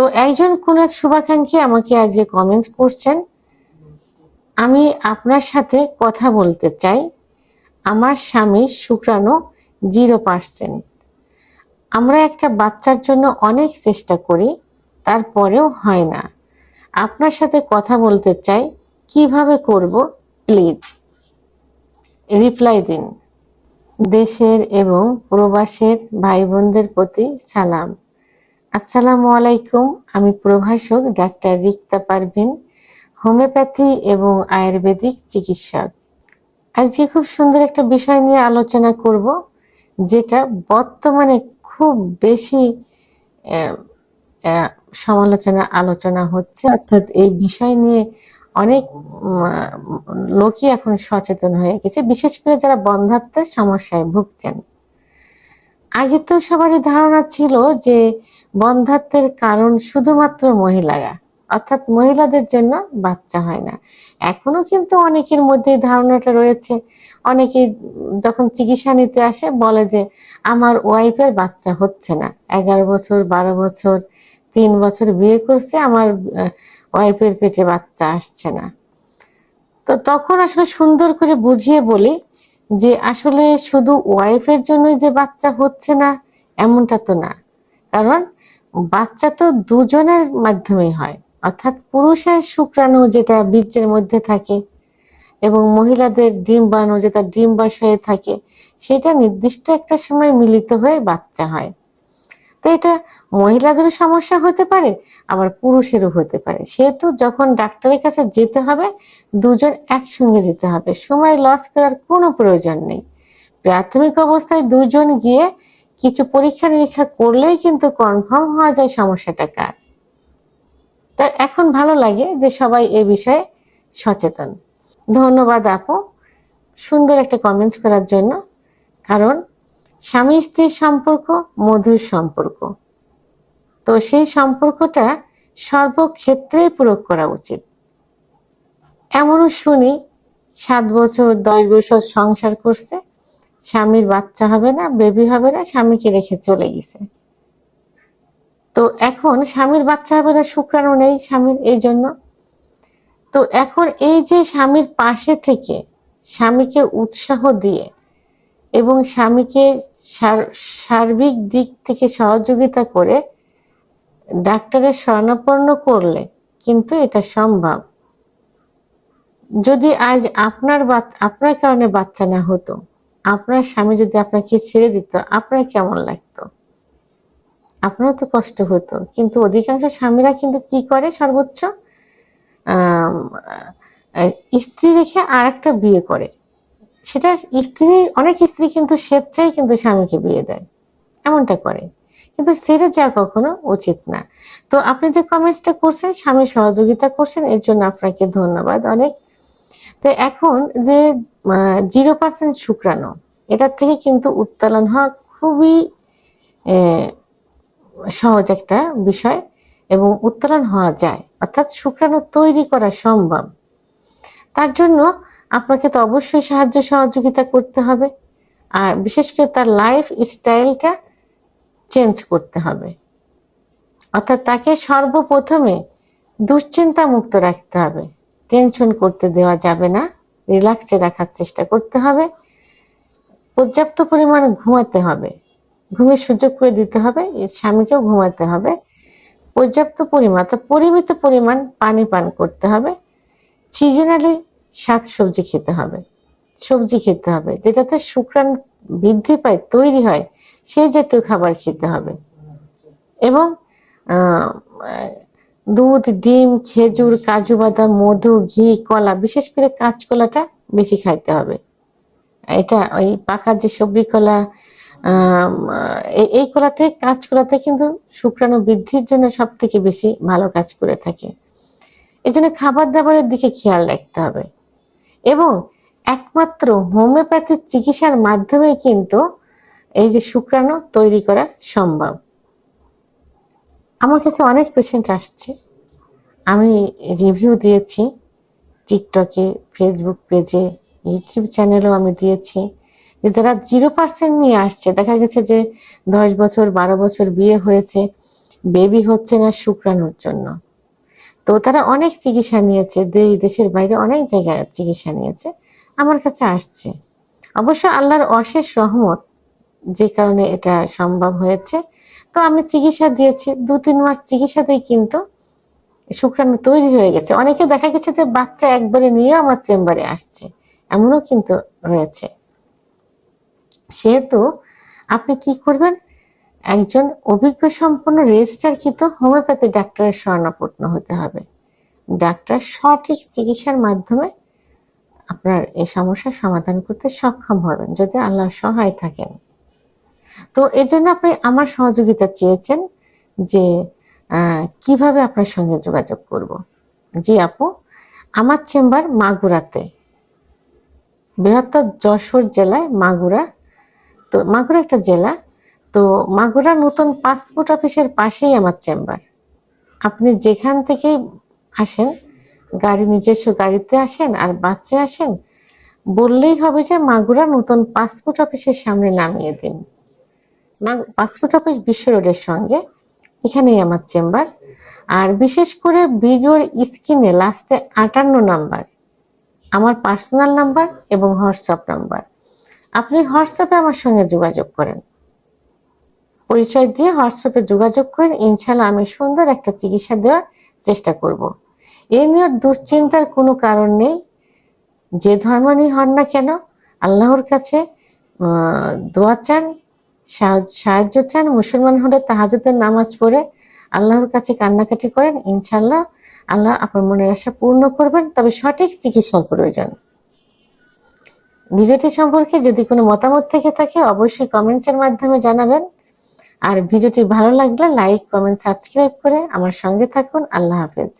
তো একজন কোন এক শুভাকাঙ্ক্ষী আমাকে আজ কমেন্টস করছেন, আমি আপনার সাথে কথা বলতে চাই, আমার স্বামীর শুক্রাণু 0%। আমরা একটা বাচ্চার জন্য অনেক চেষ্টা করি, তারপরেও হয় না। আপনার সাথে কথা বলতে চাই, কিভাবে করব প্লিজ রিপ্লাই দিন। দেশের এবং প্রবাসের ভাই বোনদের প্রতি সালাম। আসসালামু আলাইকুম। আমি প্রভাষক ডাক্তার রিক্তা পারভিন, হোমিওপ্যাথি এবং আয়ুর্বেদিক চিকিৎসক। আজকে খুব সুন্দর একটা বিষয় নিয়ে আলোচনা করব, যেটা বর্তমানে খুব বেশি আলোচনা হচ্ছে। অর্থাৎ এই বিষয় নিয়ে অনেক লোকই এখন সচেতন হয়ে গেছে, বিশেষ করে যারা বন্ধ্যাত্বের সমস্যায় ভুগছেন। আগে তো সবারই ধারণা ছিল যে বন্ধ্যাত্বের কারণ শুধুমাত্র মহিলারা, অর্থাৎ মহিলাদের জন্য বাচ্চা হয় না। এখনো কিন্তু অনেকের মধ্যে ধারণাটা রয়েছে। অনেকে যখন চিকিৎসা নিতে আসে বলে যে আমার ওয়াইফের বাচ্চা হচ্ছে না, 11 বছর 12 বছর 3 বছর বিয়ে করছে, আমার ওয়াইফের পেটে বাচ্চা আসছে না। তো তখন আসলে সুন্দর করে বুঝিয়ে বলি যে আসলে শুধু ওয়াইফের জন্যই যে বাচ্চা হচ্ছে না এমনটা তো না। কারণ বাচ্চা তো দুজনের মাধ্যমেই হয়, অর্থাৎ পুরুষের শুক্রাণু যেটা বীর্যের মধ্যে থাকে এবং মহিলাদের ডিম্বাণু যেটা ডিম্বাশয়ে থাকে, সেটা নির্দিষ্ট একটা সময় মিলিত হয়ে বাচ্চা হয়। তো এটা মহিলাদেরও সমস্যা হতে পারে, আবার পুরুষেরও হতে পারে। সেহেতু যখন ডাক্তারের কাছে যেতে হবে, দুজন একসঙ্গে যেতে হবে, সময় লস করার কোনো প্রয়োজন নেই। প্রাথমিক অবস্থায় দুজন গিয়ে কিছু পরীক্ষা নিরীক্ষা করলেই কিন্তু কনফার্ম হওয়া যায় সমস্যাটা কার। তা এখন ভালো লাগে যে সবাই এ বিষয়ে সচেতন। ধন্যবাদ আপু সুন্দর একটা কমেন্টস করার জন্য। কারণ স্বামী স্ত্রীর সম্পর্ক মধুর সম্পর্ক, তো সেই সম্পর্কটা সর্বক্ষেত্রে প্রয়োগ করা উচিত। এমনও শুনি 7 বছর 10 বছর সংসার করছে, স্বামীর বাচ্চা হবে না, বেবি হবে না, স্বামীকে রেখে চলে গেছে। তো এখন স্বামীর বাচ্চা হবে না, শুক্রাণু নেই স্বামীর, এই জন্য। তো এখন এই যে স্বামীর পাশে থেকে স্বামীকে উৎসাহ দিয়ে এবং স্বামীকে সার্বিক দিক থেকে সহযোগিতা করে ডাক্তারের শরণাপন্ন করলে কিন্তু এটা সম্ভব। যদি আজ আপনার কারণে বাচ্চা না হতো, আপনার স্বামী যদি আপনাকে ছেড়ে দিত, আপনার কেমন লাগতো? আপনারও তো কষ্ট হতো। কিন্তু অধিকাংশ স্বামীরা কিন্তু কি করে, সর্বোচ্চ স্ত্রী রেখে আর একটা বিয়ে করে। সেটা অনেক স্ত্রী কিন্তু স্বেচ্ছায় কিন্তু স্বামীকে বিয়ে দেয়, এমনটা করে। কিন্তু ছেড়ে যাওয়া কখনো উচিত না। তো আপনি যে কমেন্টসটা করছেন, স্বামী সহযোগিতা করছেন, এর জন্য আপনাকে ধন্যবাদ অনেক। তো এখন যে 0% শুক্রাণু, এটার থেকে কিন্তু উত্তোলন হওয়া খুবই সহজ একটা বিষয় এবং উত্তোলন হওয়া যায়, অর্থাৎ শুক্রাণু তৈরি করা সম্ভব। তার জন্য আপনাকে তো অবশ্যই সাহায্য সহযোগিতা করতে হবে, আর বিশেষ করে তার লাইফ স্টাইলটা চেঞ্জ করতে হবে। অর্থাৎ তাকে সর্বপ্রথমে দুশ্চিন্তা মুক্ত রাখতে হবে, টেনশন করতে দেওয়া যাবে না, রিল্যাক্সে রাখার চেষ্টা করতে হবে। পর্যাপ্ত পরিমাণে ঘুমাতে হবে, ঘুমের সুযোগ করে দিতে হবে, স্বামীকেও ঘুমাতে হবে। পর্যাপ্ত পরিমাণ, পরিমিত পরিমাণ পানি পান করতে হবে। সিজনালি শাক সবজি খেতে হবে, সবজি খেতে হবে, যেটাতে শুক্রাণু বৃদ্ধি পায়, তৈরি হয়, সেই জাতীয় খাবার খেতে হবে। এবং দুধ, ডিম, খেজুর, কাজু বাদাম, মধু, ঘি, কলা, বিশেষ করে কাঁচকলাটা বেশি খাইতে হবে। এটা ওই পাকা যে সবজি কলা, এই কলাতে, কাঁচকলাতে কিন্তু শুক্রাণু বৃদ্ধির জন্য সব থেকে বেশি ভালো কাজ করে থাকে। এই জন্য খাবার দাবারের দিকে খেয়াল রাখতে হবে। এবং একমাত্র হোমিওপ্যাথিক চিকিৎসার মাধ্যমে কিন্তু এই যে শুক্রাণু তৈরি করা সম্ভব। আমার কাছে অনেক পেশেন্ট আসছে, আমি রিভিউ দিয়েছি টিকটকে, ফেসবুক পেজে, ইউটিউব চ্যানেলেও আমি দিয়েছি, যে যারা 0% নিয়ে আসছে, দেখা গেছে যে 10 বছর 12 বছর বিয়ে হয়েছে, বেবি হচ্ছে না শুক্রাণুর জন্য। তো তারা অনেক চিকিৎসা নিয়েছে, দেশের বাইরে অনেক জায়গায় চিকিৎসা নিয়েছে, আমার কাছে আসছে। অবশ্য আল্লাহর অশেষ রহমত, যে কারণে এটা সম্ভব হয়েছে। তো আমি চিকিৎসা দিয়েছি, 2-3 মাস চিকিৎসাতেই কিন্তু শুক্রাণু তৈরি হয়ে গেছে। অনেকে দেখা গেছে যে বাচ্চা একবারে নিয়ে আমার চেম্বারে আসছে, এমনও কিন্তু রয়েছে। সেহেতু আপনি কি করবেন, একজন অভিজ্ঞ সম্পন্ন রেজিস্টারকৃত হোমিওপ্যাথি ডাক্তারের শরণাপন্ন হতে হবে। ডাক্তার সঠিক চিকিৎসার মাধ্যমে আপনার এই সমস্যার সমাধান করতে সক্ষম হবেন, যদি আল্লাহ সহায় থাকেন। তো এই জন্য আপনি আমার সহযোগিতা চেয়েছেন যে কিভাবে আপনার সঙ্গে যোগাযোগ করব। জি আপু, আমার চেম্বার মাগুরাতে, বৃহত্তর যশোর জেলায় মাগুরা। তো মাগুরা একটা জেলা। তো মাগুরা নতুন পাসপোর্ট অফিসের পাশেই আমার চেম্বার। আপনি যেখান থেকে আসেন, নিজস্ব গাড়িতে আসেন আর বাসে আসেন, বললেই হবে যে মাগুরা নতুন পাসপোর্ট অফিসের সামনে নামিয়ে দিন। পাসপোর্ট অফিস বিশ্ব রোডের সঙ্গে, এখানেই আমার চেম্বার। আর বিশেষ করে ভিডিওর স্ক্রিনে লাস্টে 58 নাম্বার আমার পার্সোনাল নাম্বার এবং হোয়াটসঅ্যাপ নাম্বার। আপনি হোয়াটসঅ্যাপে আমার সঙ্গে যোগাযোগ করেন, পরিচয় দিয়ে হোয়াটসঅ্যাপে যোগাযোগ করেন। ইনশাল্লাহ আমি সুন্দর একটা চিকিৎসা দেওয়ার চেষ্টা করব। এই নিয়ে দুশ্চিন্তার কোনো কারণ নেই। যে ধর্মানি হন না কেন, আল্লাহর কাছে দোয়া চান, সাহায্য চান। মুসলমান হলে তাহাজ্জুদের নামাজ পড়ে আল্লাহর কাছে কান্নাকাটি করেন, ইনশাল্লাহ আল্লাহ আপনার মনের আশা পূর্ণ করবেন। তবে সঠিক চিকিৎসার প্রয়োজন। ভিডিওটি সম্পর্কে যদি কোনো মতামত থেকে থাকে অবশ্যই কমেন্টসের মাধ্যমে জানাবেন। আর ভিডিওটি ভালো লাগলে লাইক, কমেন্ট, সাবস্ক্রাইব করে আমার সঙ্গে থাকুন। আল্লাহ হাফেজ।